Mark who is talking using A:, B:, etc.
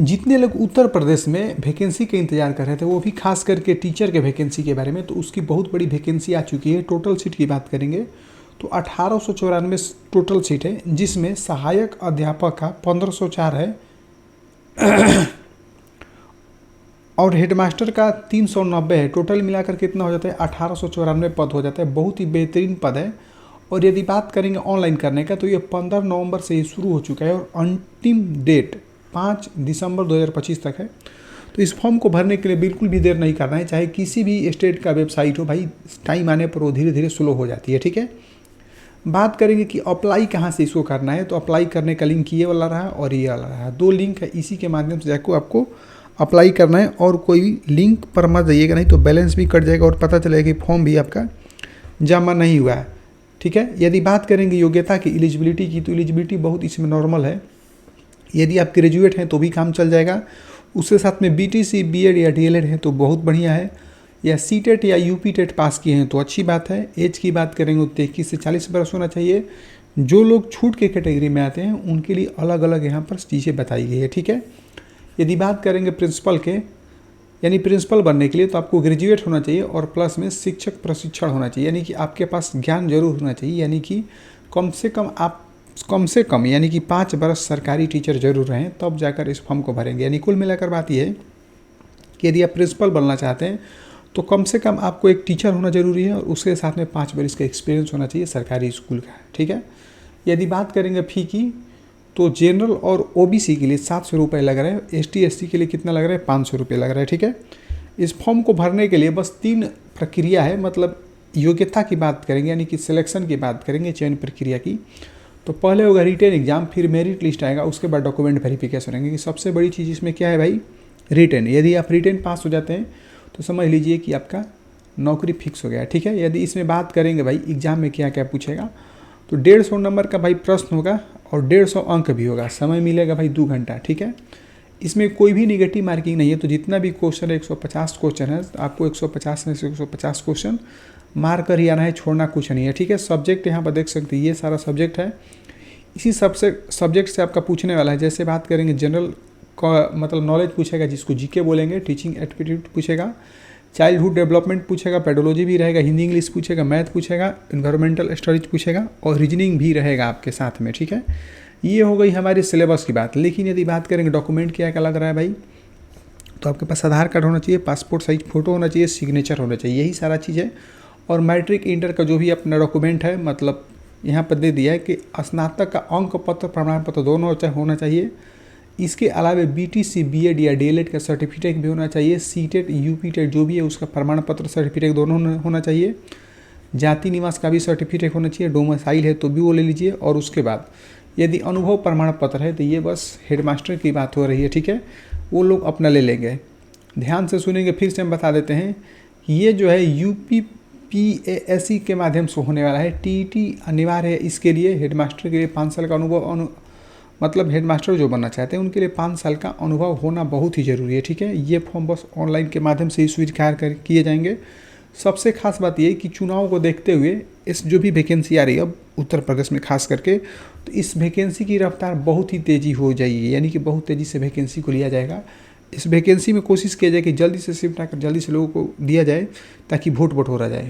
A: जितने लोग उत्तर प्रदेश में वैकेंसी का इंतजार कर रहे थे, वो भी खास करके टीचर के वैकेंसी के बारे में, तो उसकी बहुत बड़ी वैकेंसी आ चुकी है। टोटल सीट की बात करेंगे तो 1894 टोटल सीट है, जिसमें सहायक अध्यापक का 1504 है और हेडमास्टर का 390 है। टोटल मिलाकर कितना हो जाता है? 1894 पद हो जाता है। बहुत ही बेहतरीन पद है। और यदि बात करेंगे ऑनलाइन करने का, तो ये 15 नवंबर से ही शुरू हो चुका है और अंतिम डेट 5 दिसंबर 2025 तक है। तो इस फॉर्म को भरने के लिए बिल्कुल भी देर नहीं करना है, चाहे किसी भी स्टेट का वेबसाइट हो भाई, टाइम आने पर वो धीरे धीरे स्लो हो जाती है। ठीक है, बात करेंगे कि अप्लाई कहाँ से इसको करना है, तो अप्लाई करने का लिंक ये वाला रहा और ये वाला रहा, दो लिंक है। इसी के माध्यम से जाकर आपको अप्लाई करना है और कोई भी लिंक पर मत जाइएगा, नहीं तो बैलेंस भी कट जाएगा और पता चलेगा कि फॉर्म भी आपका जमा नहीं हुआ है। ठीक है, यदि बात करेंगे योग्यता की, एलिजिबिलिटी की, तो एलिजिबिलिटी बहुत इसमें नॉर्मल है। यदि आप ग्रेजुएट हैं तो भी काम चल जाएगा, उसके साथ में बीटीसी, बीएड या डीएलएड है तो बहुत बढ़िया है, या सीटेट या यूपी टेट पास किए हैं तो अच्छी बात है। एज की बात करेंगे तो 21 से 40 वर्ष होना चाहिए। जो लोग छूट के कैटेगरी में आते हैं उनके लिए अलग अलग यहाँ पर चीज़ें बताई गई है। ठीक है, यदि बात करेंगे प्रिंसिपल के, यानी प्रिंसिपल बनने के लिए, तो आपको ग्रेजुएट होना चाहिए और प्लस में शिक्षक प्रशिक्षण होना चाहिए, यानी कि आपके पास ज्ञान जरूर होना चाहिए, यानी कि कम से कम यानी कि 5 वर्ष सरकारी टीचर जरूर रहें, तब जाकर इस फॉर्म को भरेंगे। यानी कुल मिलाकर बात यह है कि यदि आप प्रिंसिपल बनना चाहते हैं तो कम से कम आपको एक टीचर होना जरूरी है और उसके साथ में 5 वर्ष का एक्सपीरियंस होना चाहिए सरकारी स्कूल का। ठीक है, यदि बात करेंगे फ़ी की, तो जनरल और ओबीसी के लिए 700 रुपये लग रहा है, एसटी एससी के लिए कितना लग रहा है? 500 रुपये लग रहा है। ठीक है, इस फॉर्म को भरने के लिए बस 3 प्रक्रिया है, मतलब योग्यता की बात करेंगे यानी कि सिलेक्शन की बात करेंगे, चयन प्रक्रिया की, तो पहले होगा रिटेन एग्जाम, फिर मेरिट लिस्ट आएगा, उसके बाद डॉक्यूमेंट वेरिफिकेशन रहेंगे। सबसे बड़ी चीज़ इसमें क्या है भाई? रिटेन। यदि आप रिटेन पास हो जाते हैं तो समझ लीजिए कि आपका नौकरी फिक्स हो गया। ठीक है, यदि इसमें बात करेंगे भाई एग्जाम में क्या क्या पूछेगा, तो 150 नंबर का भाई प्रश्न होगा और 150 अंक भी होगा। समय मिलेगा भाई 2 घंटा। ठीक है, इसमें कोई भी निगेटिव मार्किंग नहीं है, तो जितना भी क्वेश्चन है 150 क्वेश्चन है, आपको 150 में से 150 क्वेश्चन मार कर ही आना है, छोड़ना कुछ नहीं है। ठीक है, सब्जेक्ट यहाँ पर देख सकते हैं, ये सारा सब्जेक्ट है। इसी सबसे सब्जेक्ट से आपका पूछने वाला है। जैसे बात करेंगे जनरल का मतलब नॉलेज पूछेगा, जिसको जीके बोलेंगे, टीचिंग एप्टीट्यूड पूछेगा, चाइल्डहुड डेवलपमेंट पूछेगा, पेडोलॉजी भी रहेगा, हिंदी इंग्लिश पूछेगा, मैथ पूछेगा, इन्वायरमेंटल स्टडीज पूछेगा और रीजनिंग भी रहेगा आपके साथ में। ठीक है, ये हो गई हमारी सिलेबस की बात। लेकिन यदि बात करेंगे डॉक्यूमेंट क्या क्या लग रहा है भाई, तो आपके पास आधार कार्ड होना चाहिए, पासपोर्ट साइज फ़ोटो होना चाहिए, सिग्नेचर होना चाहिए, यही सारा चीज़ है। और मैट्रिक इंटर का जो भी अपना डॉक्यूमेंट है, मतलब यहाँ पर दे दिया है कि स्नातक का अंक पत्र, प्रमाण पत्र दोनों होना चाहिए। इसके अलावा बीटीसी, बीएड या डीएलएड का सर्टिफिकेट भी होना चाहिए। सीटेट, यूपी टेट जो भी है उसका प्रमाण पत्र, सर्टिफिकेट दोनों होना चाहिए। जाति निवास का भी सर्टिफिकेट होना चाहिए, डोमिसाइल है तो भी वो ले लीजिए। और उसके बाद यदि अनुभव प्रमाण पत्र है तो ये बस हेडमास्टर की बात हो रही है। ठीक है, वो लोग अपना ले लेंगे। ध्यान से सुनेंगे, फिर से हम बता देते हैं, ये जो है यूपीपीएससी के माध्यम से होने वाला है। टीईटी अनिवार्य है इसके लिए। हेडमास्टर के लिए 5 साल का अनुभव, मतलब हेडमास्टर जो बनना चाहते हैं उनके लिए 5 साल का अनुभव होना बहुत ही ज़रूरी है। ठीक है, ये फॉर्म बस ऑनलाइन के माध्यम से ही स्वीकार किए जाएंगे। सबसे खास बात ये है कि चुनाव को देखते हुए इस जो भी वैकेंसी आ रही है अब उत्तर प्रदेश में खास करके, तो इस वैकेंसी की रफ्तार बहुत ही तेज़ी हो जाएगी, यानी कि बहुत तेज़ी से वैकेंसी को लिया जाएगा। इस वैकेंसी में कोशिश किया जाए कि जल्दी से शिफ्ट आकर जल्दी से लोगों को दिया जाए, ताकि वोट बटोरा जाए।